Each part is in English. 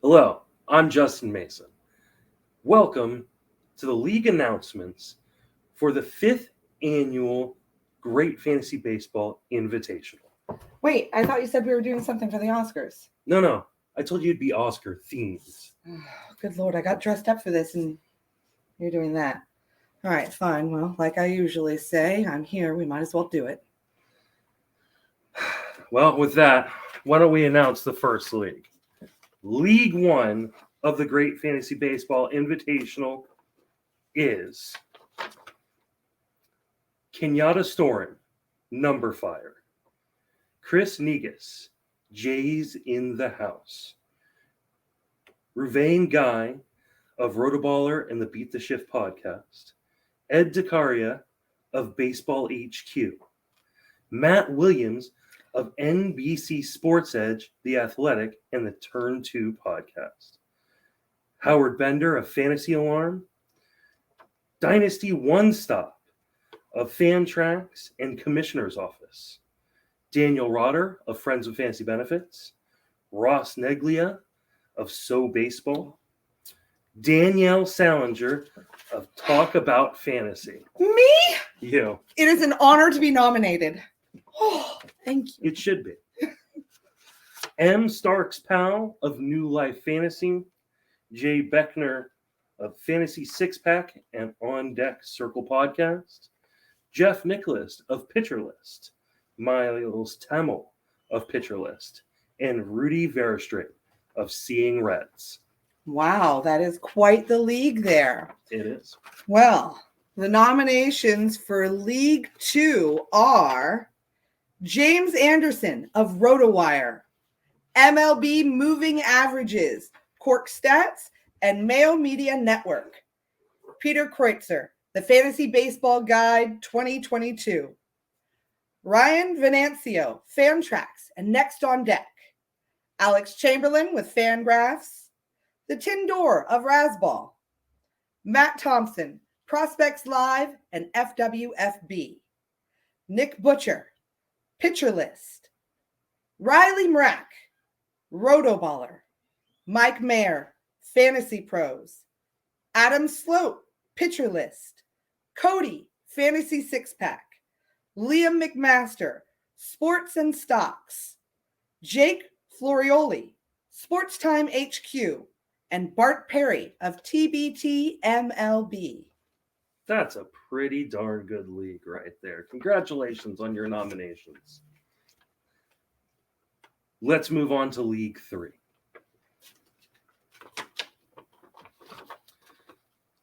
Hello, I'm Justin Mason. Welcome to the league announcements for the 5th annual Great Fantasy Baseball Invitational. Wait, I thought you said we were doing something for the Oscars. No, I told you it'd be Oscar themed. Oh, good Lord, I got dressed up for this and you're doing that. All right, fine. Well, like I usually say, I'm here. We might as well do it. Well, with that, why don't we announce the first league? League 1 of the Great Fantasy Baseball Invitational is Kenyatta Storin, Number Fire. Chris Negus, Jays in the House. Ruvain Guy of Rotoballer and the Beat the Shift podcast. Ed DeCaria of Baseball HQ. Matt Williams of NBC Sports Edge, The Athletic, and the Turn 2 podcast. Howard Bender of Fantasy Alarm. Dynasty One Stop of Fantrax and Commissioner's Office. Daniel Rotter of Friends with Fantasy Benefits. Ross Neglia of So Baseball. Danielle Salinger of Talk About Fantasy. Me? You. It is an honor to be nominated. Oh, thank you. It should be. M. Starks Powell of New Life Fantasy. Jay Beckner of Fantasy Six Pack and On Deck Circle Podcast. Jeff Nicholas of Pitcher List. Miles Temmel of Pitcher List. And Rudy Verestrait of Seeing Reds. Wow, that is quite the league there. It is. Well, the nominations for League 2 are James Anderson of RotoWire, MLB Moving Averages, Cork Stats, and Mayo Media Network. Peter Kreutzer, The Fantasy Baseball Guide 2022. Ryan Venancio, Fantrax, and Next on Deck. Alex Chamberlain with Fangraphs. The Tin Door of Rasball. Matt Thompson, Prospects Live and FWFB. Nick Butcher, Pitcher List. Riley Mrack, Rotoballer. Mike Mayer, Fantasy Pros. Adam Sloat, Pitcher List. Cody, Fantasy Six Pack. Liam McMaster, Sports and Stocks. Jake Florioli, Sports Time HQ. And Bart Perry of TBT MLB. That's a pretty darn good league right there. Congratulations on your nominations. Let's move on to League 3.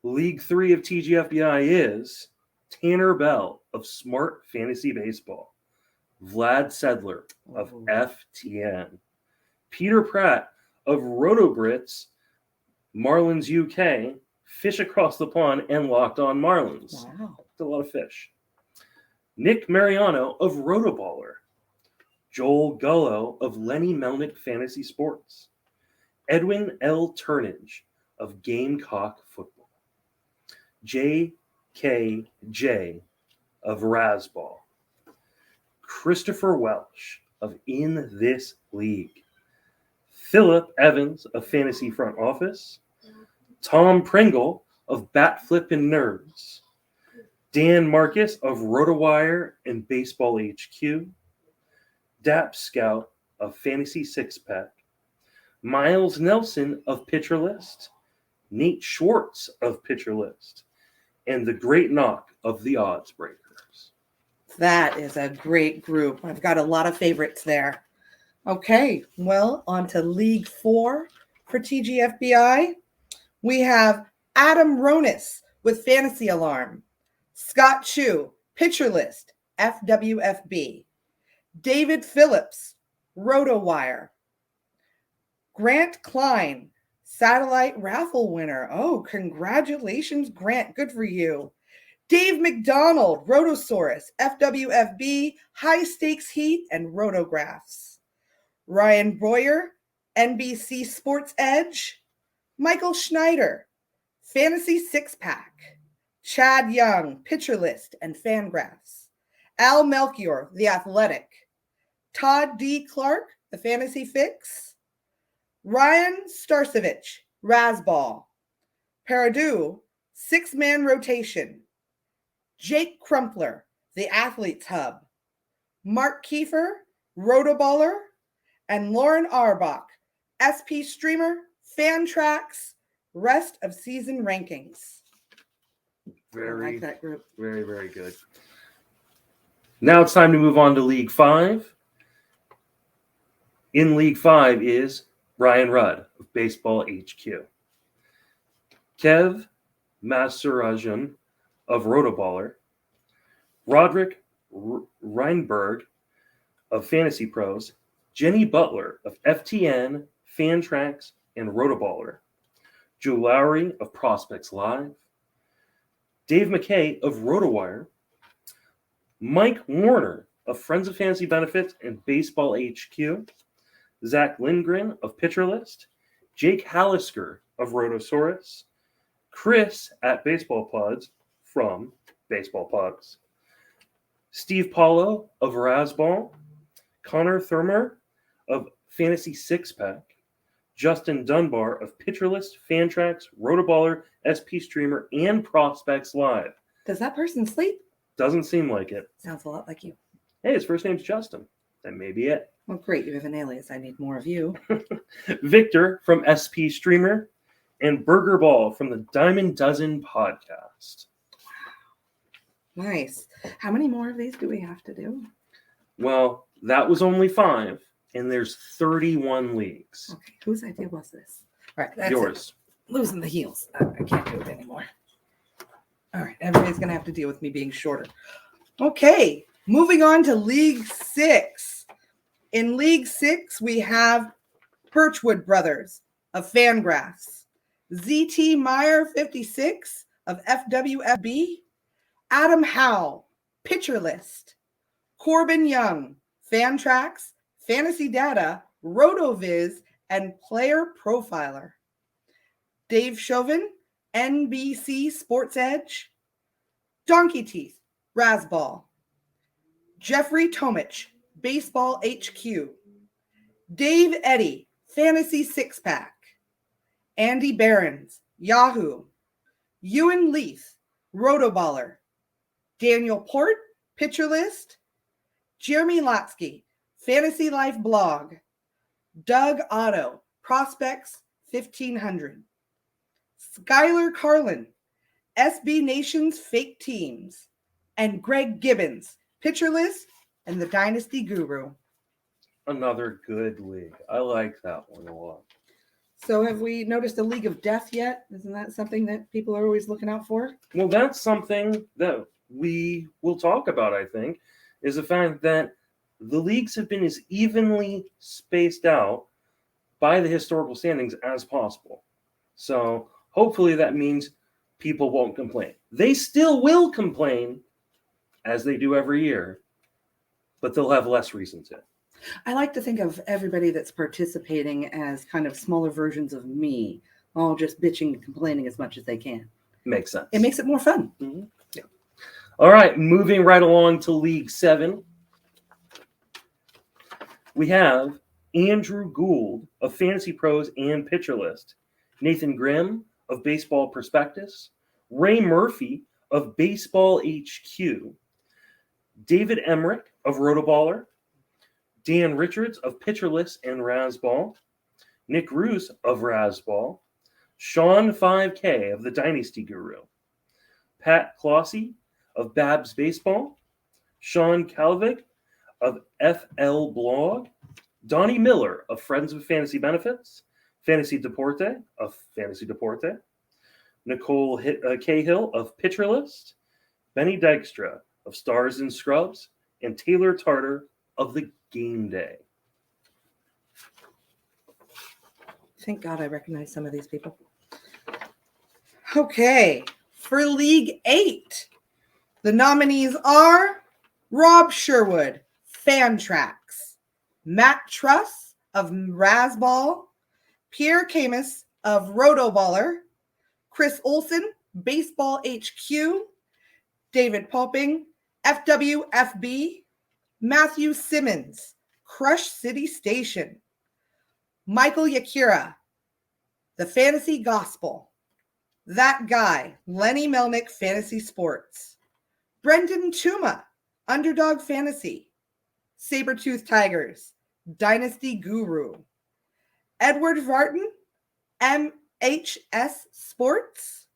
League 3 of TGFBI is Tanner Bell of Smart Fantasy Baseball, Vlad Sedler of FTN, Peter Pratt of RotoBrits, Marlins UK, Fish Across the Pond, and Locked On Marlins. Wow. That's a lot of fish. Nick Mariano of Rotoballer, Joel Gullo of Lenny Melnick Fantasy Sports, Edwin L. Turnage of Gamecock Football, JKJ of Rasball, Christopher Welsh of In This League, Philip Evans of Fantasy Front Office, Tom Pringle of Bat Flippin' Nerds, Dan Marcus of RotoWire and Baseball HQ, Dap Scout of Fantasy Six Pack, Miles Nelson of Pitcher List, Nate Schwartz of Pitcher List, and the Great Knock of the Odds Breakers. That is a great group. I've got a lot of favorites there. Okay, well, on to League 4 for TGFBI. We have Adam Ronis with Fantasy Alarm, Scott Chu, Pitcher List, FWFB, David Phillips, RotoWire, Grant Klein, Satellite Raffle winner. Oh, congratulations, Grant. Good for you. Dave McDonald, Rotosaurus, FWFB, High Stakes Heat, and Rotographs. Ryan Boyer, NBC Sports Edge. Michael Schneider, Fantasy Six Pack. Chad Young, Pitcher List and Fangraphs. Al Melchior, The Athletic. Todd D. Clark, The Fantasy Fix. Ryan Bryant, Fantasy Six Pack. Chad Young, Pitcher List and Fangraphs. Al Melchior, The Athletic. Todd D. Clark, The Fantasy Fix. Ryan Starcevich, Rasball. Paradu, 6-man rotation. Jake Crumpler, the Athletes Hub. Mark Kiefer, Rotoballer. And Lauren Auerbach, SP Streamer, Fantrax, rest of season rankings. I like that group. Very, very good. Now it's time to move on to League 5. In League 5 is Brian Rudd of Baseball HQ. Kev Masurajan of Rotoballer. Roderick Reinberg of Fantasy Pros. Jenny Butler of FTN, Fantrax, and Rotoballer. Joe Lowry of Prospects Live. Dave McKay of RotoWire. Mike Warner of Friends of Fantasy Benefits and Baseball HQ. Zach Lindgren of Pitcher List. Jake Hallisker of Rotosaurus. Chris at Baseball Pods from Baseball Pods. Steve Paulo of Rasball. Connor Thurmer of Fantasy Six Pack. Justin Dunbar of Pitcher List, Fantrax, Rotoballer, SP Streamer, and Prospects Live. Does that person sleep? Doesn't seem like it. Sounds a lot like you. Hey, his first name's Justin. That may be it. Well, great. You have an alias. I need more of you. Victor from SP Streamer and Burger Ball from the Diamond Dozen podcast. Nice. How many more of these do we have to do? Well, that was only 5, and there's 31 leagues. Okay. Whose idea was this? All right. That's Yours. it. Losing the heels. I can't do it anymore. All right. Everybody's going to have to deal with me being shorter. Okay. Moving on to League 6. In League 6, we have Birchwood Brothers of Fangraphs, ZT Meyer 56 of FWFB, Adam Howell, Pitcher List, Corbin Young, Fantrax, Fantasy Data, RotoViz, and Player Profiler. Dave Chauvin, NBC Sports Edge, Donkey Teeth, Rasball, Jeffrey Tomich, Baseball HQ, Dave Eddy, Fantasy Six Pack, Andy Behrens, Yahoo, Ewan Leith, Rotoballer, Daniel Port, Pitcher List, Jeremy Latsky, Fantasy Life Blog, Doug Otto, Prospects 1500, Skylar Carlin, SB Nation's Fake Teams, and Greg Gibbons, Pitcher List, and the Dynasty Guru. Another good league. I like that one a lot. So have we noticed a League of Death yet? Isn't that something that people are always looking out for? Well, that's something that we will talk about, I think, is the fact that the leagues have been as evenly spaced out by the historical standings as possible. So hopefully that means people won't complain. They still will complain, as they do every year, but they'll have less reason to. I like to think of everybody that's participating as kind of smaller versions of me, all just bitching and complaining as much as they can. Makes sense. It makes it more fun. Mm-hmm. Yeah. All right, moving right along to League 7. We have Andrew Gould of Fantasy Pros and Pitcher List, Nathan Grimm of Baseball Prospectus, Ray Murphy of Baseball HQ, David Emmerich of Rotoballer, Dan Richards of Pitcher List and Rasball, Nick Roos of Rasball, Sean 5K of the Dynasty Guru, Pat Clossy of Babs Baseball, Sean Kalvik of FL Blog, Donnie Miller of Friends of Fantasy Benefits, Fantasy Deporte of Fantasy Deporte, Nicole Cahill of Pitcher List, Benny Dykstra of Stars and Scrubs, and Taylor Tartar of the Game Day. Thank God I recognize some of these people. Okay, for League 8, the nominees are Rob Sherwood, Fantrax, Matt Truss of Rasball, Pierre Camus of Rotoballer, Chris Olson, Baseball HQ, David Popping, FWFB, Matthew Simmons, Crush City Station, Michael Yakira, The Fantasy Gospel. That Guy, Lenny Melnick Fantasy Sports. Brendan Tuma, Underdog Fantasy. Sabertooth Tigers, Dynasty Guru. Edward Vartan, MHS Sports.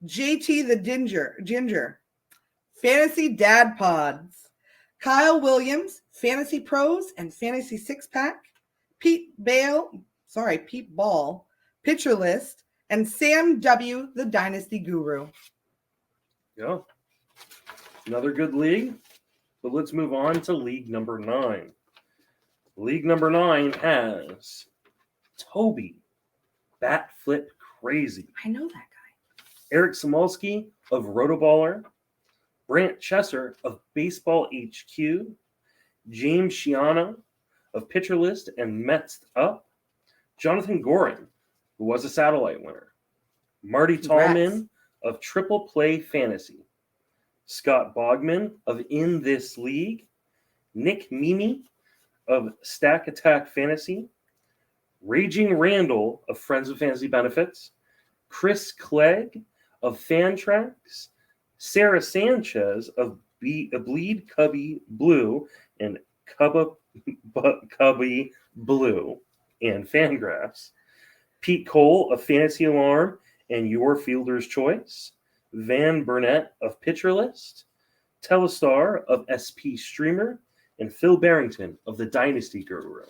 JT the Ginger, Fantasy Dad Pods. Kyle Williams, Fantasy Pros and Fantasy Six Pack. Pete Ball, Pitcher List, and Sam W, the Dynasty Guru. Yeah. Another good league. But let's move on to league number 9. League number 9 has Toby, Bat Flip Crazy. I know that guy. Eric Samolsky of Rotoballer. Brant Chesser of Baseball HQ. James Shiana of Pitcher List and Mets Up. Jonathan Gorin, who was a satellite winner. Marty Tallman of Triple Play Fantasy. Scott Bogman of In This League. Nick Mimi of Stack Attack Fantasy. Raging Randall of Friends of Fantasy Benefits. Chris Clegg of Fantrax. Sarah Sanchez of Bleed Cubby Blue and Cubby Blue and Fangraphs. Pete Cole of Fantasy Alarm and Your Fielder's Choice. Van Burnett of Pitcher List. Telestar of SP Streamer. And Phil Barrington of the Dynasty Guru.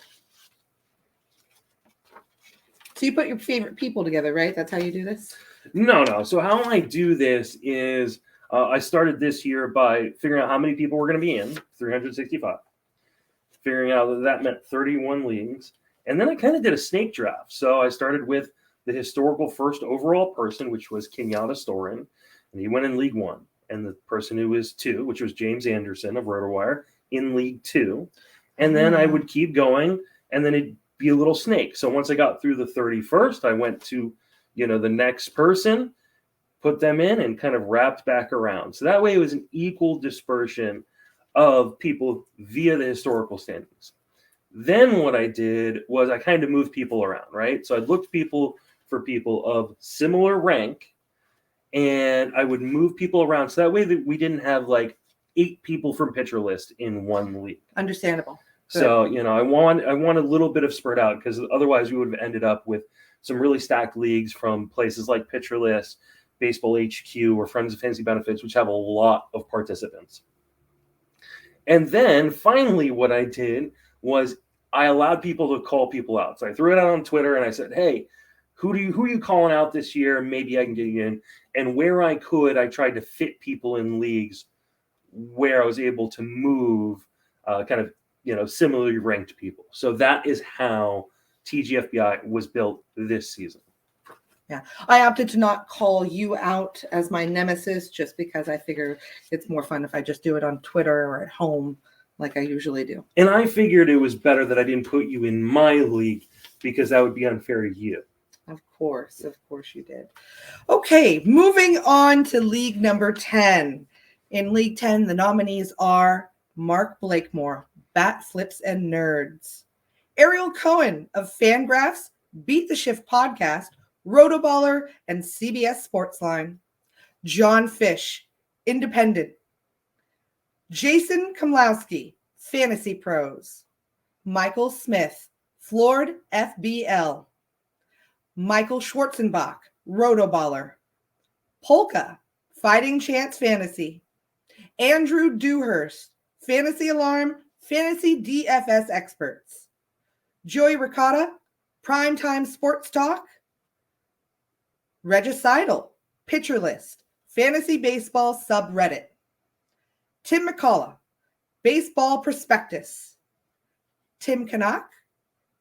So you put your favorite people together, right? That's how you do this? No. So how I do this is I started this year by figuring out how many people were going to be in, 365. Figuring out that meant 31 leagues. And then I kind of did a snake draft. So I started with the historical first overall person, which was Kenyatta Storin, and he went in League 1. And the person who was 2, which was James Anderson of RotoWire, in League 2. And then I would keep going, and then it'd be a little snake. So once I got through the 31st, I went to, the next person, put them in, and kind of wrapped back around. So that way it was an equal dispersion of people via the historical standings. Then what I did was I kind of moved people around, right? So I looked for people of similar rank, and I would move people around. So that way that we didn't have like 8 people from Pitcher List in one league. Understandable. Good. So, I want a little bit of spread out, because otherwise we would have ended up with some really stacked leagues from places like Pitcher List, Baseball HQ, or Friends of Fantasy Benefits, which have a lot of participants. And then finally what I did was I allowed people to call people out. So I threw it out on Twitter and I said, hey, who are you calling out this year? Maybe I can get you in. And where I could, I tried to fit people in leagues where I was able to move similarly ranked people. So that is how TGFBI was built this season. Yeah, I opted to not call you out as my nemesis just because I figure it's more fun if I just do it on Twitter or at home like I usually do. And I figured it was better that I didn't put you in my league, because that would be unfair to you. Of course you did. Okay, moving on to league number 10. In League 10, the nominees are Mark Blakemore, Bat Flips and Nerds. Ariel Cohen of Fangraphs, Beat the Shift Podcast, Rotoballer, and CBS Sportsline. John Fish, Independent. Jason Komlowski, Fantasy Pros. Michael Smith, Floored FBL. Michael Schwarzenbach, Rotoballer. Polka, Fighting Chance Fantasy. Andrew Dewhurst, Fantasy Alarm, Fantasy DFS Experts. Joey Ricotta, Primetime Sports Talk. Regicidal, Pitcher List, Fantasy Baseball Subreddit. Tim McCullough, Baseball Prospectus. Tim Kanak,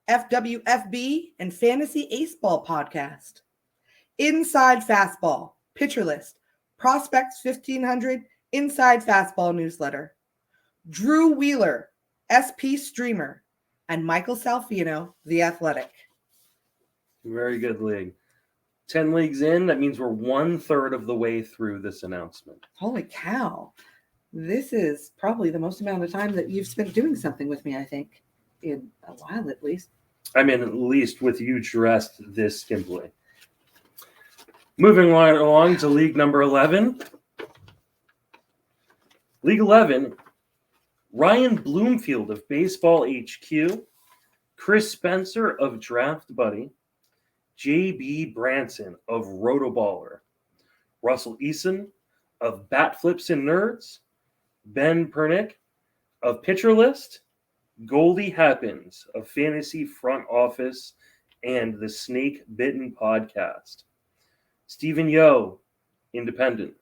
FWFB and Fantasy Ace Ball Podcast. Inside Fastball, Pitcher List, Prospects 1500, Inside Fastball Newsletter. Drew Wheeler, SP Streamer, and Michael Salfino, The Athletic. Very good league. 10 leagues in, that means we're 1/3 of the way through this announcement. Holy cow. This is probably the most amount of time that you've spent doing something with me, I think, in a while at least. I mean, at least with you dressed this skimpily. Moving right along to League number 11. League 11, Ryan Bloomfield of Baseball HQ, Chris Spencer of Draft Buddy, J.B. Branson of Rotoballer, Russell Eason of Bat Flips and Nerds, Ben Pernick of Pitcher List, Goldie Happens of Fantasy Front Office and the Snake Bitten Podcast, Stephen Yo, Independent,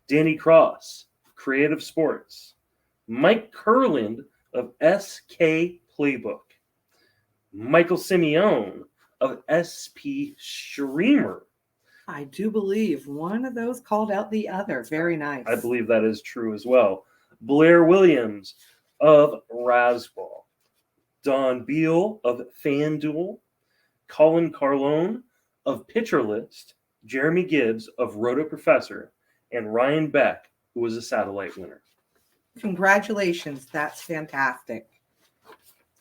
Danny Cross, Creative Sports, Mike Kurland of SK Playbook, Michael Simeone of SP Streamer. I do believe one of those called out the other. Very nice. I believe that is true as well. Blair Williams of Rasball, Don Beal of FanDuel, Colin Carlone of Pitcher List, Jeremy Gibbs of Roto Professor, and Ryan Beck, who was a satellite winner. Congratulations. That's fantastic.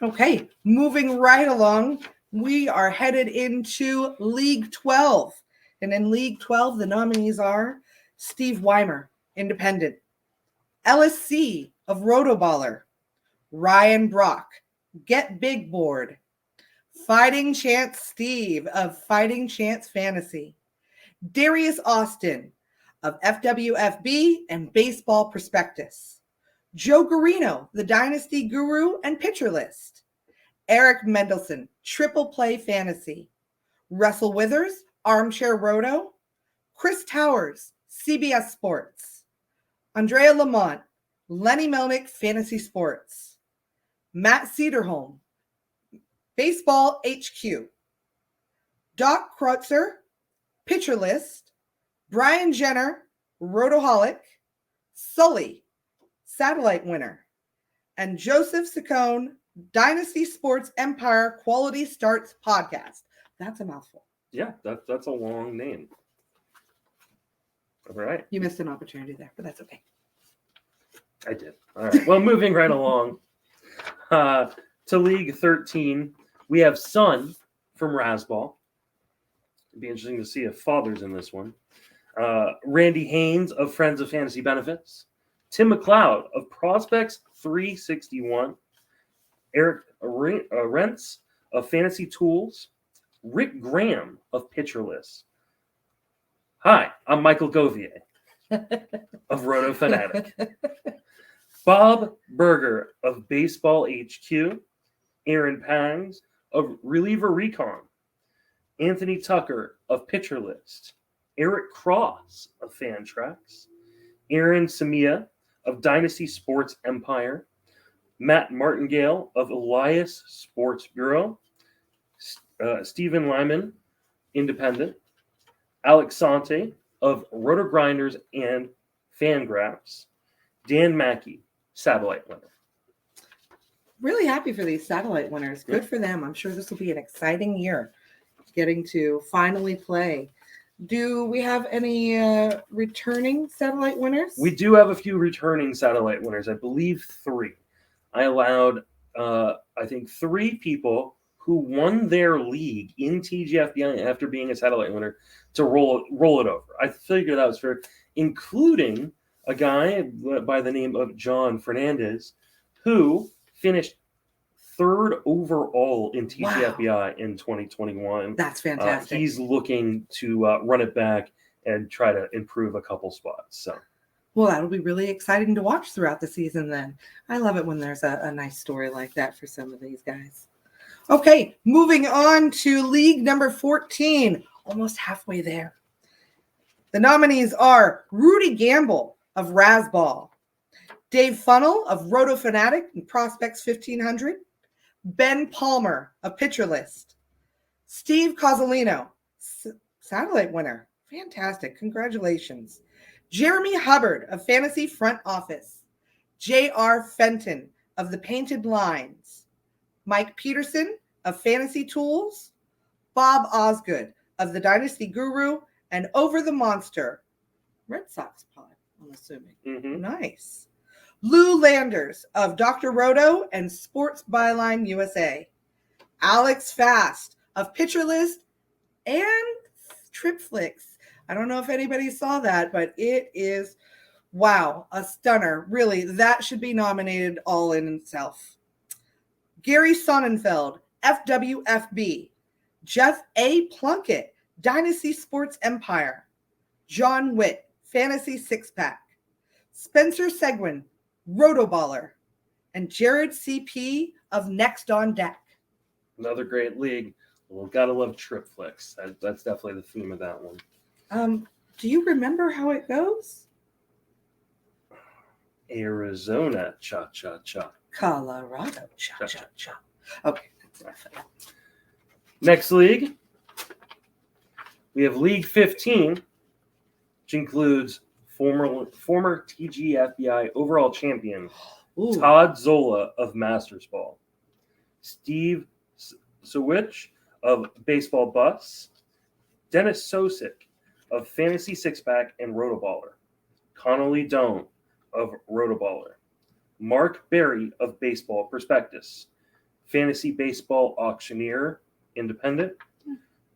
Okay, moving right along, we are headed into League 12. And in League 12, the nominees are Steve Weimer, Independent, Ellis C. of Rotoballer, Ryan Brock, Get Big Board, Fighting Chance Steve of Fighting Chance Fantasy, Darius Austin of FWFB and Baseball Prospectus, Joe Garino, the Dynasty Guru and Pitcher List, Eric Mendelson, Triple Play Fantasy, Russell Withers, Armchair Roto, Chris Towers, CBS Sports, Andrea Lamont, Lenny Melnick, Fantasy Sports, Matt Cederholm, Baseball HQ, Doc Kreutzer, Pitcher List, Brian Jenner, Rotoholic, Sully, Satellite Winner, and Joseph Saccone, Dynasty Sports Empire Quality Starts Podcast. That's a mouthful. Yeah, that's a long name. All right. You missed an opportunity there, but that's okay. I did. All right. Well, moving right along to League 13, we have Son from Rasball. It'd be interesting to see if Father's in this one. Randy Haynes of Friends of Fantasy Benefits. Tim McLeod of Prospects 361. Eric Rentz of Fantasy Tools. Rick Graham of Pitcher List. Hi, I'm Michael Govier of Roto Fanatic. Bob Berger of Baseball HQ. Aaron Pangs of Reliever Recon. Anthony Tucker of Pitcher List. Eric Cross of Fantrax. Aaron Samia of Dynasty Sports Empire. Matt Martingale of Elias Sports Bureau. Stephen Lyman, Independent. Alex Sante of Roto Grinders and Fangraphs. Dan Mackey, Satellite Winner. Really happy for these satellite winners. Good for them. I'm sure this will be an exciting year getting to finally play. Do we have any returning satellite winners? We do have a few returning satellite winners. I believe 3. I allowed, I think, 3 people who won their league in TGFBI after being a satellite winner to roll it over. I figured that was fair, including a guy by the name of John Fernandez, who finished 3rd overall in TGFBI in 2021. That's fantastic. He's looking to run it back and try to improve a couple spots. So, well, that'll be really exciting to watch throughout the season then. I love it when there's a nice story like that for some of these guys. Okay, moving on to League number 14, almost halfway there. The nominees are Rudy Gamble of Rasball, Dave Funnel of Roto Fanatic and Prospects 1500, Ben Palmer of Pitcher List, Steve Cozzolino, Satellite Winner. Fantastic. Congratulations. Jeremy Hubbard of Fantasy Front Office, J.R. Fenton of The Painted Lines, Mike Peterson of Fantasy Tools, Bob Osgood of The Dynasty Guru, and Over the Monster, Red Sox pod, I'm assuming. Mm-hmm. Nice. Lou Landers of Dr. Roto and Sports Byline USA, Alex Fast of Pitcher List and TripFlix. I don't know if anybody saw that, but it is, wow, a stunner. Really, that should be nominated all in itself. Gary Sonnenfeld, FWFB. Jeff A. Plunkett, Dynasty Sports Empire. John Witt, Fantasy Six Pack. Spencer Seguin, Rotoballer. And Jared CP of Next on Deck. Another great league. Well, gotta love TripFlix. That's definitely the theme of that one. Do you remember how it goes? Arizona, cha-cha-cha. Colorado, cha-cha-cha. Okay, that's enough of that. Next league, we have League 15, which includes former TGFBI overall champion Ooh. Todd Zola of Masters Ball, Steve Sowich of Baseball Bus, Dennis Sosick of Fantasy Six Pack and Rotoballer, Connolly Doan of Rotoballer, Mark Berry of Baseball Prospectus, Fantasy Baseball Auctioneer Independent,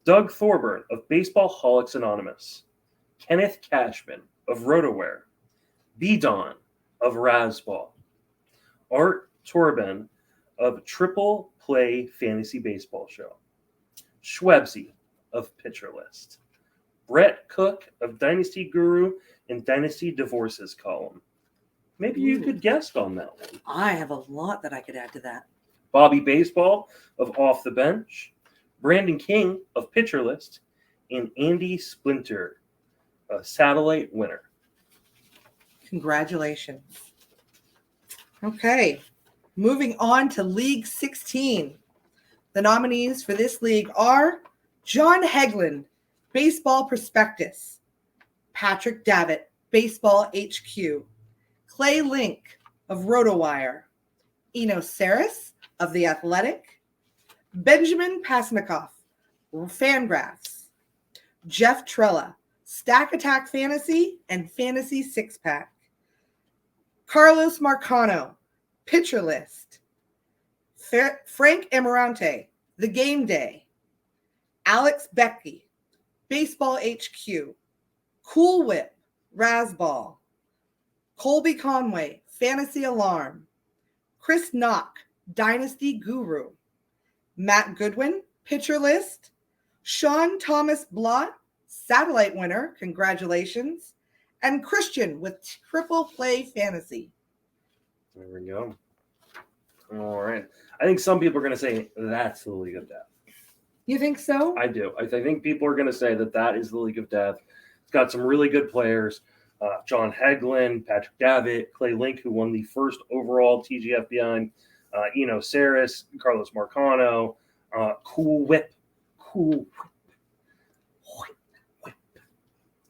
Doug Thorburn of Baseball Holics Anonymous, Kenneth Cashman of RotoWare, B. Don of Razball, Art Torben of Triple Play Fantasy Baseball Show, Schwebsy of Pitcher List, Brett Cook of Dynasty Guru and Dynasty Divorces column. Maybe you could guest on that one. I have a lot that I could add to that. Bobby Baseball of Off the Bench, Brandon King of Pitcher List, and Andy Splinter, a satellite winner. Congratulations. Okay, moving on to League 16. The nominees for this league are John Hegland, Baseball Prospectus, Patrick Davitt, Baseball HQ, Clay Link of RotoWire, Eno Saris of The Athletic, Benjamin Pasnikoff, Fangraphs, Jeff Trella, Stack Attack Fantasy and Fantasy Six Pack, Carlos Marcano, Pitcher List, Frank Amarante, The Game Day, Alex Becky, Baseball HQ, Cool Whip, Razball, Colby Conway, Fantasy Alarm, Chris Knock, Dynasty Guru, Matt Goodwin, Pitcher List, Sean Thomas Blott, Satellite winner, congratulations, and Christian with Triple Play Fantasy. There we go. All right. I think some people are going to say that's the League of Death. You think so? I do. I think people are going to say that is the League of Death. It's got some really good players. John Hegland, Patrick Davitt, Clay Link, who won the first overall TGFBI, Eno Saris, Carlos Marcano, Cool Whip.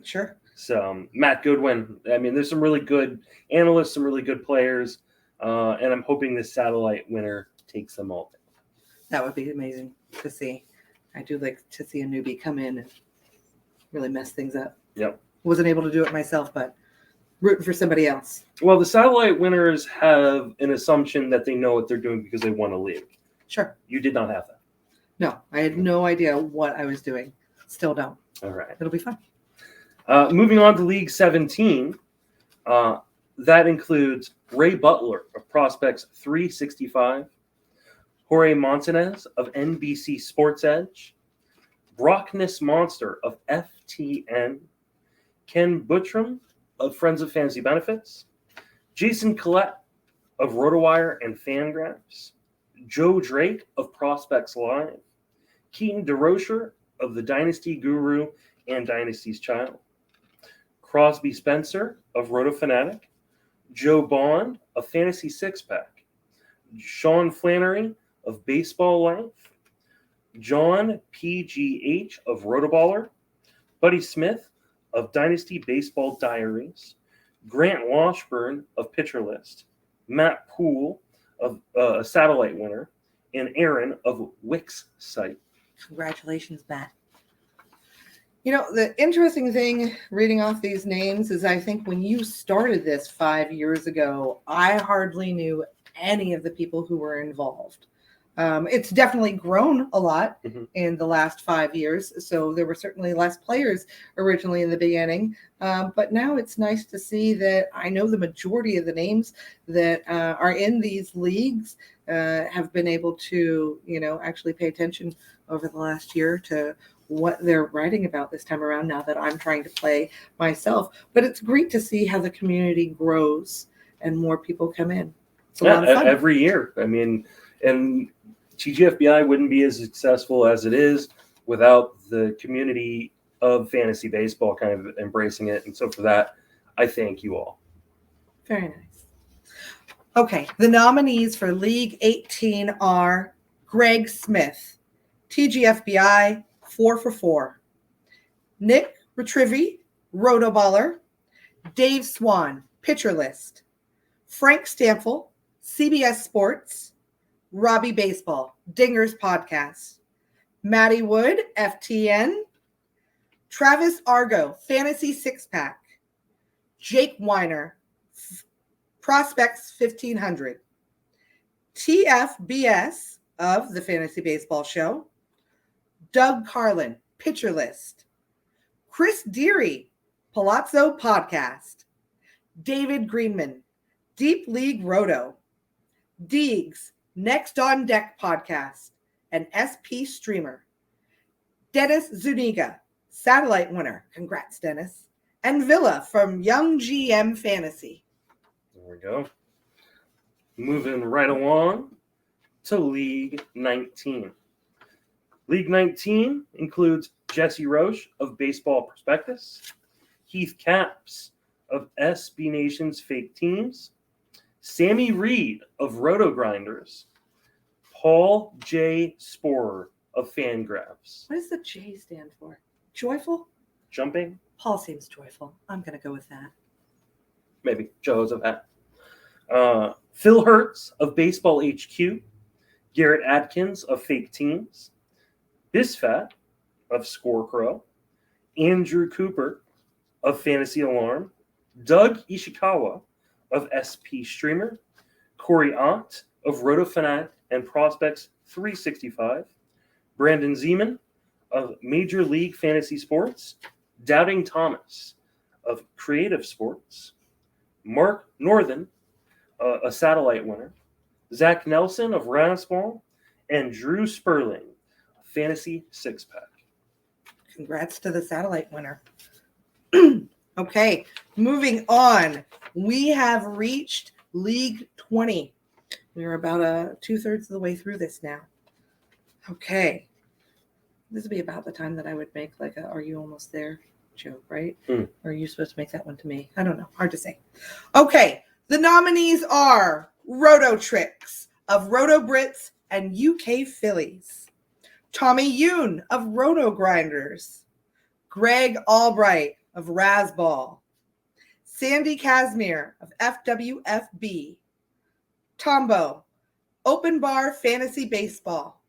Sure. So Matt Goodwin. I mean, there's some really good analysts, some really good players, and I'm hoping this satellite winner takes them all. That would be amazing to see. I do like to see a newbie come in and really mess things up. Yep. Wasn't able to do it myself, but rooting for somebody else. Well, the satellite winners have an assumption that they know what they're doing because they won a league. Sure. You did not have that. No, I had no idea what I was doing. Still don't. All right. It'll be fun. Moving on to League 17, that includes Ray Butler of Prospects 365, Jorge Montanez of NBC Sports Edge, Brockness Monster of FTN, Ken Buttram of Friends of Fantasy Benefits, Jason Collette of RotoWire and Fangraphs, Joe Drake of Prospects Live, Keaton DeRocher of the Dynasty Guru and Dynasty's Child, Crosby Spencer of RotoFanatic, Joe Bond of Fantasy Six Pack, Sean Flannery of Baseball Life, John PGH of Rotoballer, Buddy Smith of Dynasty Baseball Diaries, Grant Washburn of Pitcher List, Matt Poole of a satellite winner, and Aaron of Wix Site. Congratulations, Matt. You know, the interesting thing reading off these names is I think when you started this 5 years ago, I hardly knew any of the people who were involved. It's definitely grown a lot Mm-hmm. in the last 5 years. So there were certainly less players originally in the beginning. But now it's nice to see that I know the majority of the names that are in these leagues have been able to, actually pay attention over the last year to what they're writing about this time around now that I'm trying to play myself. But it's great to see how the community grows and more people come in. It's a lot of fun. Every year. I mean, and TGFBI wouldn't be as successful as it is without the community of fantasy baseball kind of embracing it. And so for that, I thank you all. Very nice. Okay, the nominees for League 18 are Greg Smith, TGFBI 4 for 4, Nick Retrivi, Rotoballer, Dave Swan, Pitcher List, Frank Stamfel, CBS Sports, Robbie Baseball, Dingers Podcast, Maddie Wood, FTN, Travis Argo, Fantasy Six Pack, Jake Weiner, Prospects 1500, TFBS of the Fantasy Baseball Show, Doug Carlin, Pitcher List, Chris Deary, Palazzo Podcast, David Greenman, Deep League Roto, Deegs, Next on Deck Podcast, and SP Streamer, Dennis Zuniga, Satellite winner, congrats Dennis, and Villa from Young GM Fantasy. There we go. Moving right along to League 19. League 19 includes Jesse Roche of Baseball Prospectus, Heath Capps of SB Nation's Fake Teams, Sammy Reed of Roto Grinders, Paul J. Sporer of Fangraphs. What does the J stand for? Joyful? Jumping? Paul seems joyful. I'm going to go with that. Maybe. Jehoshaphat. Phil Hertz of Baseball HQ, Garrett Adkins of Fake Teams, Bisfat of Scorecrow, Andrew Cooper of Fantasy Alarm, Doug Ishikawa of SP Streamer, Corey Ott of RotoFanatic and Prospects 365, Brandon Zeman of Major League Fantasy Sports, Doubting Thomas of Creative Sports, Mark Northern, a satellite winner, Zach Nelson of Raspball, and Drew Sperling, Fantasy Six Pack. Congrats to the satellite winner. Okay, moving on. We have reached League 20. We're about 2/3 of the way through this now. Okay. This would be about the time that I would make like a "Are you almost there?" joke, right? Or are you supposed to make that one to me? I don't know. Hard to say. Okay. The nominees are Roto Tricks of Roto Brits and UK Phillies, Tommy Yoon of Roto Grinders, Greg Albright of Raspball, Sandy Casimir of FWFB, Tombo, Open Bar Fantasy Baseball,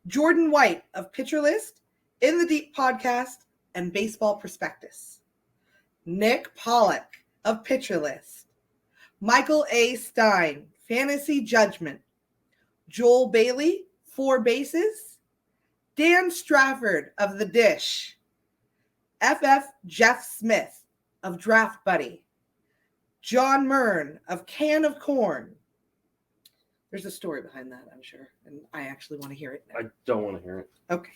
Jordan White of Pitcher List, In the Deep Podcast, and Baseball Prospectus, Nick Pollock of Pitcher List, Michael A. Stein, Fantasy Judgment, Joel Bailey, 4 Bases, Dan Strafford of The Dish, FF Jeff Smith of Draft Buddy, John Myrne of Can of Corn. There's a story behind that, I'm sure, and I actually want to hear it now. I don't want to hear it. Okay.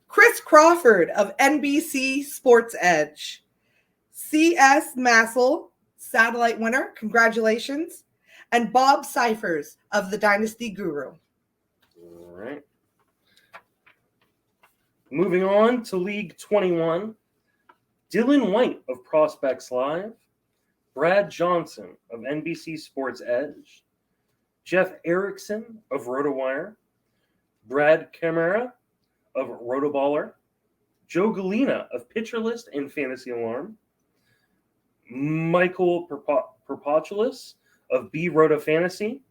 Chris Crawford of NBC Sports Edge, C.S. Massel, satellite winner, congratulations, and Bob Cyphers of the Dynasty Guru. All right. Moving on to League 21, Dylan White of Prospects Live, Brad Johnson of NBC Sports Edge, Jeff Erickson of RotoWire, Brad Camara of Rotoballer, Joe Galena of Pitcher List and Fantasy Alarm, Michael Perpotulus of B Roto Fantasy,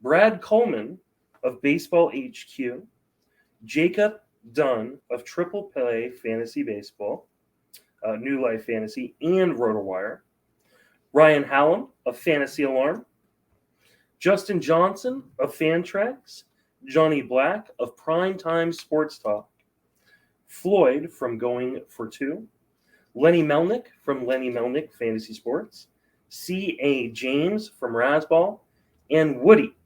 Brad Coleman of Baseball HQ, Jacob Dunn of Triple Play Fantasy Baseball, New Life Fantasy, and RotoWire, Ryan Hallam of Fantasy Alarm, Justin Johnson of Fantrax, Johnny Black of Primetime Sports Talk, Floyd from Going for Two, Lenny Melnick from Lenny Melnick Fantasy Sports, C.A. James from Rasball, and Woody,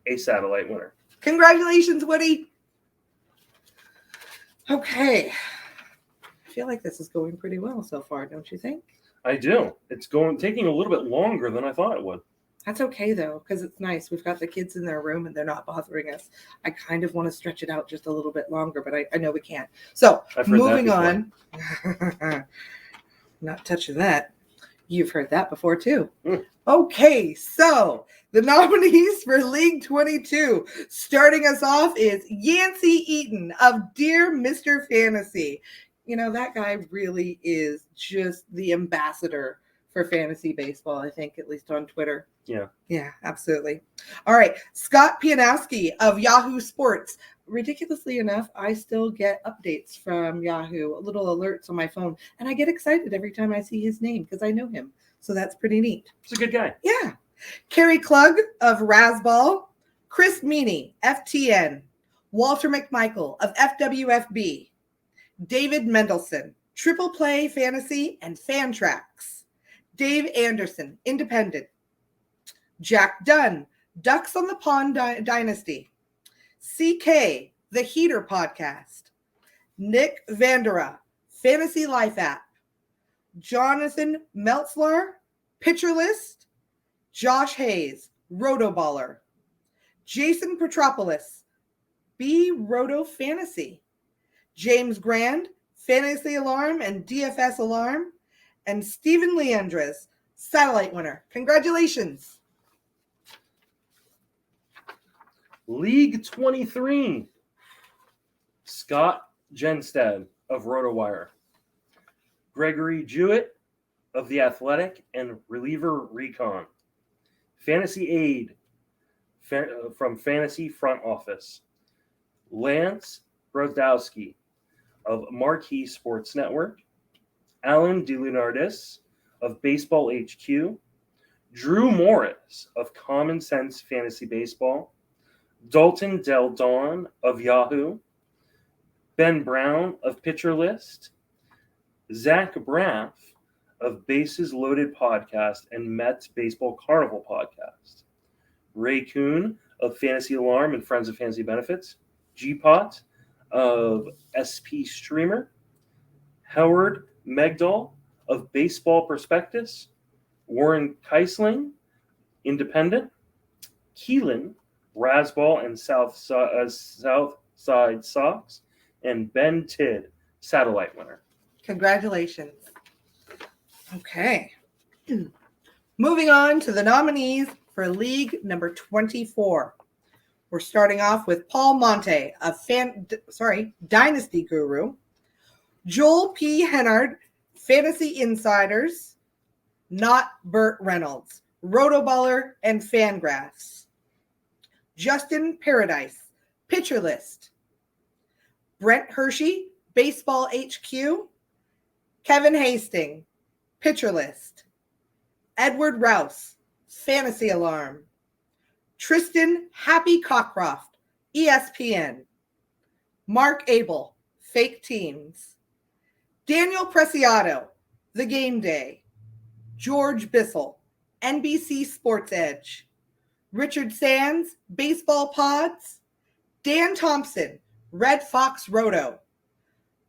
a satellite winner. Congratulations, Woody. Okay. I feel like this is going pretty well so far, don't you think? I do. It's taking a little bit longer than I thought it would. That's okay, though, because it's nice. We've got the kids in their room, and they're not bothering us. I kind of want to stretch it out just a little bit longer, but I know we can't. So, moving on. Not touching that. You've heard that before, too. Okay, so the nominees for League 22, starting us off, is Yancey Eaton of Dear Mr. Fantasy. You know, that guy really is just the ambassador for fantasy baseball, I think, at least on Twitter. Yeah, absolutely. All right, Scott Pianowski of Yahoo Sports. Ridiculously enough, I still get updates from Yahoo, little alerts on my phone, and I get excited every time I see his name because I know him. So that's pretty neat. He's a good guy. Yeah. Kerry Klug of Rasball, Chris Meany, FTN, Walter McMichael of FWFB, David Mendelson, Triple Play Fantasy and Fantrax, Dave Anderson, Independent, Jack Dunn, Ducks on the Pond Dynasty, CK, The Heater Podcast, Nick Vandera, Fantasy Life App, Jonathan Meltzler, Pitcher List, Josh Hayes, Rotoballer, Jason Petropoulos, B Roto Fantasy, James Grand, Fantasy Alarm and DFS Alarm, and Stephen Leandres, Satellite winner. Congratulations. League 23, Scott Genstead of RotoWire, Gregory Jewett of The Athletic and Reliever Recon, Fantasy Aid from Fantasy Front Office, Lance Brodowski of Marquee Sports Network, Alan DeLeonardis of Baseball HQ, Drew Morris of Common Sense Fantasy Baseball, Dalton Del Don of Yahoo, Ben Brown of Pitcher List, Zach Braff of Bases Loaded Podcast and Mets Baseball Carnival Podcast, Ray Kuhn of Fantasy Alarm and Friends of Fantasy Benefits, G-Pot of SP Streamer, Howard Megdal of Baseball Prospectus, Warren Keisling, Independent, Keelan, Rasball and South Side Sox, and Ben Tidd, Satellite winner. Congratulations. Okay. Moving on to the nominees for League number 24. We're starting off with Paul Monte of Dynasty Guru, Joel P. Hennard, Fantasy Insiders, not Burt Reynolds, Rotoballer and Fangraphs, Justin Paradise, Pitcher List, Brent Hershey, Baseball HQ, Kevin Hastings, Pitcher List, Edward Rouse, Fantasy Alarm, Tristan Happy Cockcroft, ESPN, Mark Abel, Fake Teams, Daniel Preciado, The Game Day, George Bissell, NBC Sports Edge, Richard Sands, Baseball Pods, Dan Thompson, Red Fox Roto,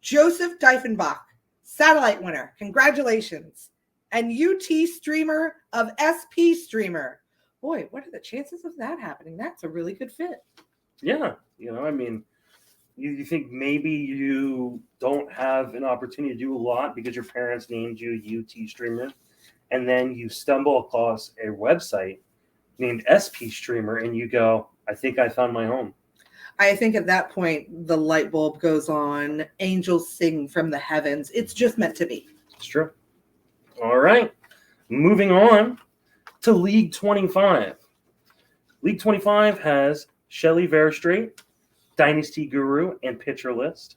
Joseph Diefenbach, Satellite winner, congratulations, and UT Streamer of SP Streamer. Boy, what are the chances of that happening? That's a really good fit. Yeah, I mean, you think maybe you don't have an opportunity to do a lot because your parents named you UT Streamer, and then you stumble across a website named SP Streamer, and you go, I think I found my home. I think at that point, the light bulb goes on. Angels sing from the heavens. It's just meant to be. It's true. All right. Moving on to League 25. League 25 has Shelly Verstrate, Dynasty Guru and Pitcher List,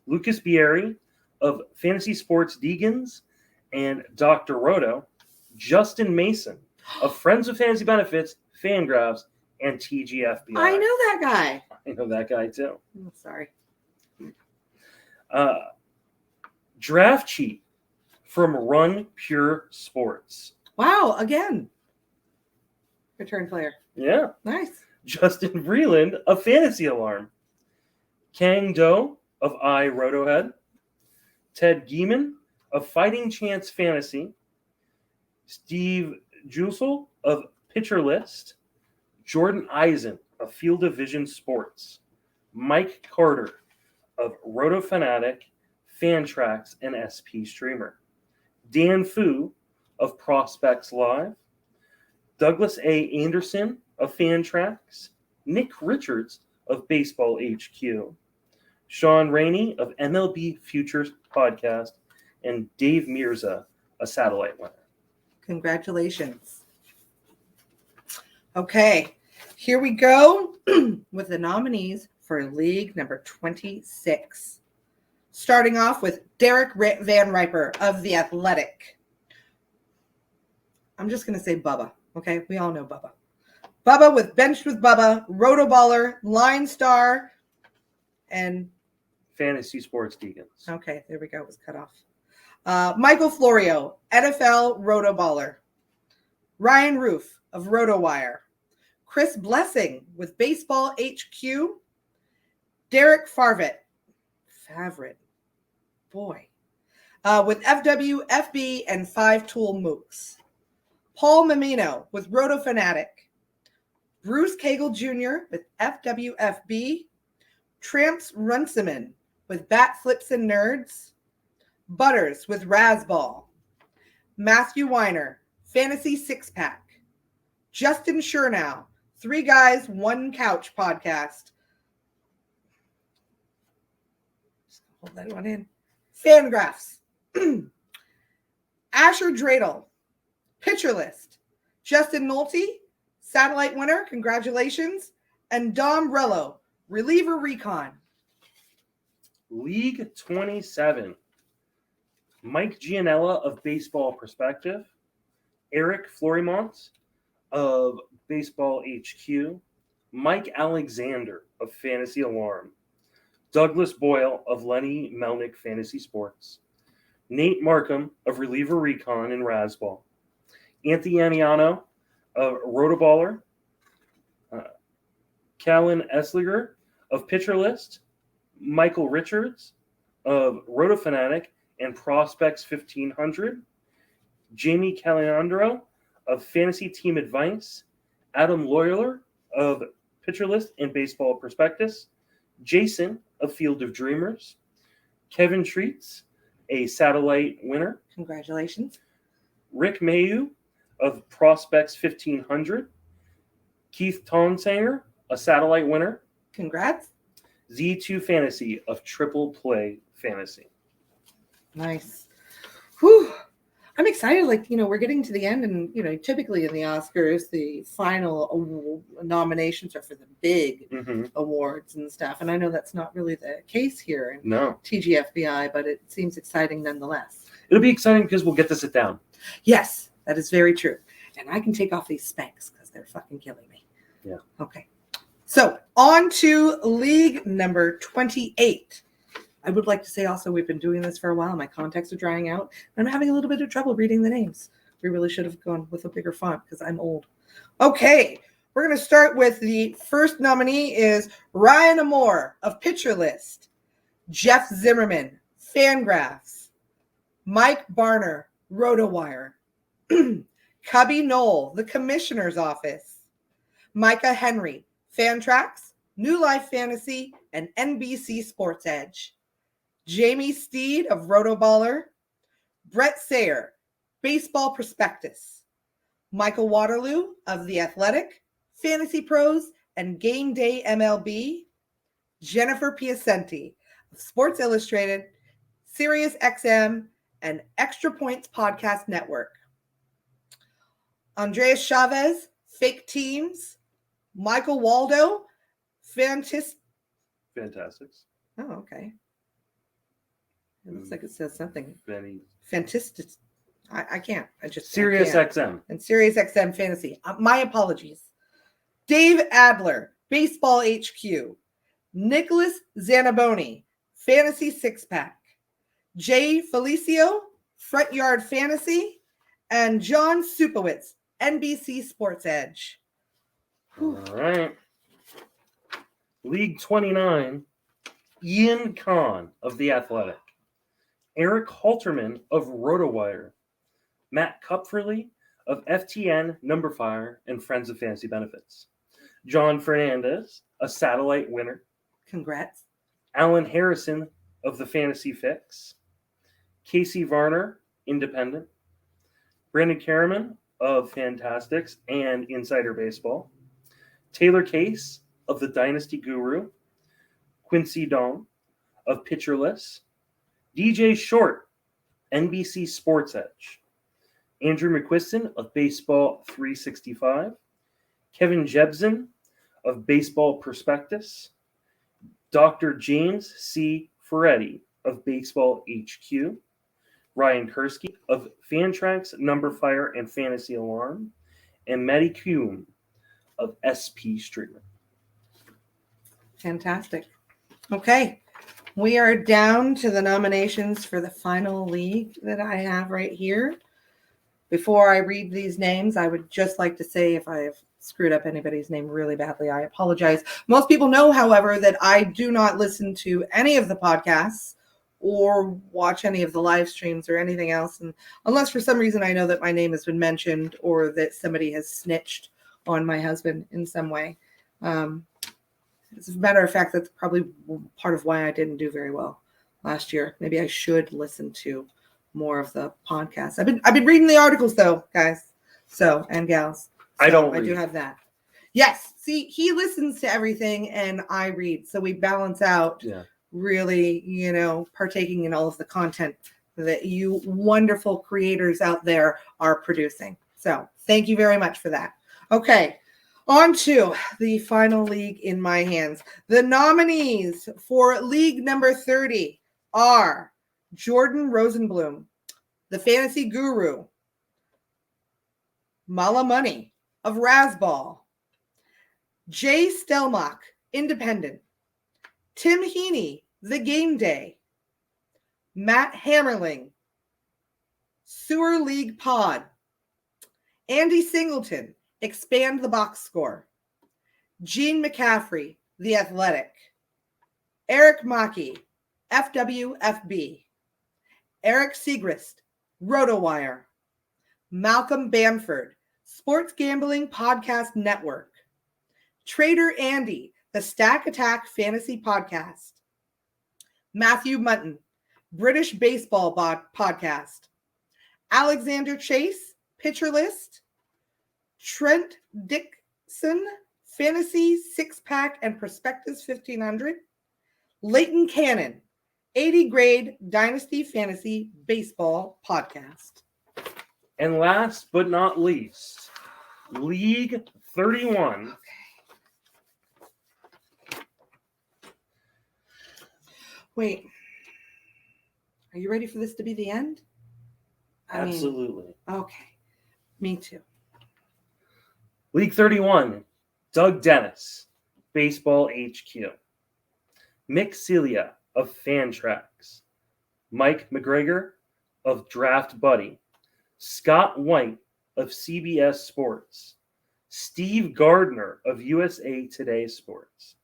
Lucas Bieri of Fantasy Sports Deegans and Dr. Roto, Justin Mason of Friends of Fantasy Benefits, Fangraphs, and TGFBI. I know that guy. I know that guy too. Oh, sorry. Draft Cheat from Run Pure Sports. Wow, again. Return player. Yeah. Nice. Justin Vreeland of Fantasy Alarm. Kang Do of iRotohead. Ted Geeman of Fighting Chance Fantasy. Steve Jusel of Pitcher List. Jordan Eisen of Field of Vision Sports. Mike Carter of Roto Fanatic, Fantrax, and SP Streamer. Dan Fu of Prospects Live. Douglas A. Anderson of Fantrax. Nick Richards of Baseball HQ. Sean Rainey of MLB Futures Podcast. And Dave Mirza, a satellite winner. Congratulations. Okay, here we go with the nominees for League number 26. Starting off with Derek Van Riper of The Athletic. I'm just going to say Bubba, okay? We all know Bubba. Bubba with Benched with Bubba, Rotoballer, Line Star, and... Fantasy Sports Deacons. Okay, there we go. It was cut off. Michael Florio, NFL Rotoballer. Ryan Roof of RotoWire. Chris Blessing with Baseball HQ. Derek Favret. Boy. With FWFB and 5-Tool Mooks. Paul Mamino with Roto Fanatic. Bruce Cagle Jr. with FWFB. Tramps Runciman with Bat Flips and Nerds. Butters with Razzball. Matthew Weiner, Fantasy Six Pack. Justin Chernow, 3 Guys, 1 Couch Podcast. Hold that one in. Fangraphs. Asher Dreidel, Pitcher List. Justin Nolte, Satellite winner, congratulations. And Dom Rello, Reliever Recon. League 27. Mike Gianella of Baseball Perspective. Eric Florimont of Baseball HQ. Mike Alexander of Fantasy Alarm. Douglas Boyle of Lenny Melnick Fantasy Sports. Nate Markham of Reliever Recon and Razzball. Anthony Aniano of Rotoballer. Callan Esliger of Pitcher List. Michael Richards of Roto Fanatic and Prospects 1500. Jamie Caliandro of Fantasy Team Advice. Adam Loyler of Pitcher List and Baseball Prospectus. Jason of Field of Dreamers. Kevin Treats, a satellite winner. Congratulations. Rick Mayu of Prospects 1500. Keith Tonsanger, a satellite winner. Congrats. Z2 Fantasy of Triple Play Fantasy. Nice. Whew. I'm excited. We're getting to the end, and, typically in the Oscars, the final nominations are for the big awards and stuff. And I know that's not really the case here in TGFBI, but it seems exciting nonetheless. It'll be exciting because we'll get to sit down. Yes, that is very true. And I can take off these Spanx because they're fucking killing me. Yeah. Okay. So on to League number 28. I would like to say also we've been doing this for a while. My contacts are drying out. And I'm having a little bit of trouble reading the names. We really should have gone with a bigger font because I'm old. Okay, we're going to start with the first nominee is Ryan Amore of Pitcher List. Jeff Zimmerman, Fangraphs. Mike Barner, RotoWire. Cubby Knoll, The Commissioner's Office. Micah Henry, Fantrax, New Life Fantasy, and NBC Sports Edge. Jamie Steed of Rotoballer. Brett Sayer, Baseball Prospectus. Michael Waterloo of The Athletic, Fantasy Pros, and Game Day MLB. Jennifer Piacenti of Sports Illustrated, Sirius XM, and Extra Points Podcast Network. Andreas Chavez, Fake Teams. Michael Waldo, Fantastics. Oh, okay. It looks like it says something. Benny. Fantastic. I can't. Sirius XM. And Sirius XM Fantasy. My apologies. Dave Adler, Baseball HQ. Nicholas Zanaboni, Fantasy Six Pack. Jay Felicio, Front Yard Fantasy. And John Supowitz, NBC Sports Edge. All right. League 29, Ian Kahn of The Athletic. Eric Halterman of RotoWire. Matt Kupferle of FTN, Numberfire, and Friends of Fantasy Benefits. John Fernandez, a satellite winner. Congrats. Alan Harrison of The Fantasy Fix. Casey Varner, Independent. Brandon Karaman of Fantastics and Insider Baseball. Taylor Case of The Dynasty Guru. Quincy Dong of Pitcherless. DJ Short, NBC Sports Edge. Andrew McQuiston of Baseball 365. Kevin Jebsen of Baseball Prospectus. Dr. James C. Ferretti of Baseball HQ. Ryan Kursky of Fantrax, Numberfire, and Fantasy Alarm. And Matty Kuhn of SP Streamer. Fantastic. Okay. We are down to the nominations for the final league that I have right here. Before I read these names, I would just like to say if I have screwed up anybody's name really badly, I apologize. Most people know, however, that I do not listen to any of the podcasts or watch any of the live streams or anything else. And unless for some reason I know that my name has been mentioned or that somebody has snitched on my husband in some way. As a matter of fact, that's probably part of why I didn't do very well last year. Maybe I should listen to more of the podcasts. I've been reading the articles though, guys. So, and gals. So I do have that. Yes. See, he listens to everything and I read. So we balance out really, partaking in all of the content that you wonderful creators out there are producing. So thank you very much for that. Okay. On to the final league in my hands. The nominees for league number 30 are Jordan Rosenblum, the Fantasy Guru, Mala Money of Razzball, Jay Stelmach, Independent, Tim Heaney, The Game Day, Matt Hammerling, Sewer League Pod, Andy Singleton, Expand the Box Score, Gene McCaffrey, The Athletic, Eric Mackey, FWFB, Eric Segrist, RotoWire, Malcolm Bamford, Sports Gambling Podcast Network, Trader Andy, the Stack Attack Fantasy Podcast, Matthew Mutton, British Baseball Podcast, Alexander Chase, Pitcher List, Trent Dixon, Fantasy Six Pack and Prospectus 1500, Leighton Cannon, 80 Grade Dynasty Fantasy Baseball Podcast. And last but not least, League 31. Okay. Wait. Are you ready for this to be the end? Absolutely. Okay. Me too. League 31, Doug Dennis, Baseball HQ. Mick Celia of Fantrax. Mike McGregor of Draft Buddy. Scott White of CBS Sports. Steve Gardner of USA Today Sports.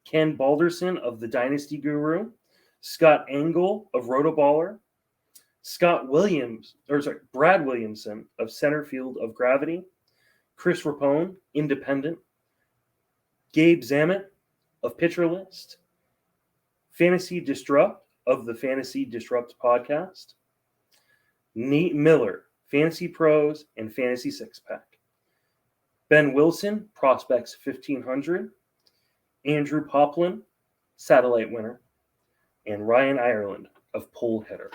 Ken Balderson of the Dynasty Guru. Scott Engel of Rotoballer. Brad Williamson of Centerfield of Gravity. Chris Rapone, Independent. Gabe Zamet of Pitcher List. Fantasy Disrupt of the Fantasy Disrupt podcast. Nate Miller, Fantasy Pros and Fantasy Six Pack. Ben Wilson, Prospects 1500. Andrew Poplin, Satellite Winner. And Ryan Ireland of Pull Hitter.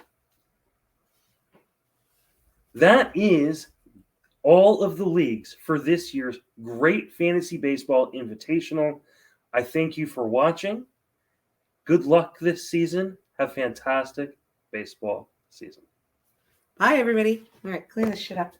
That is all of the leagues for this year's Great Fantasy Baseball Invitational. I thank you for watching. Good luck this season. Have fantastic baseball season. Bye, everybody. All right, clean this shit up.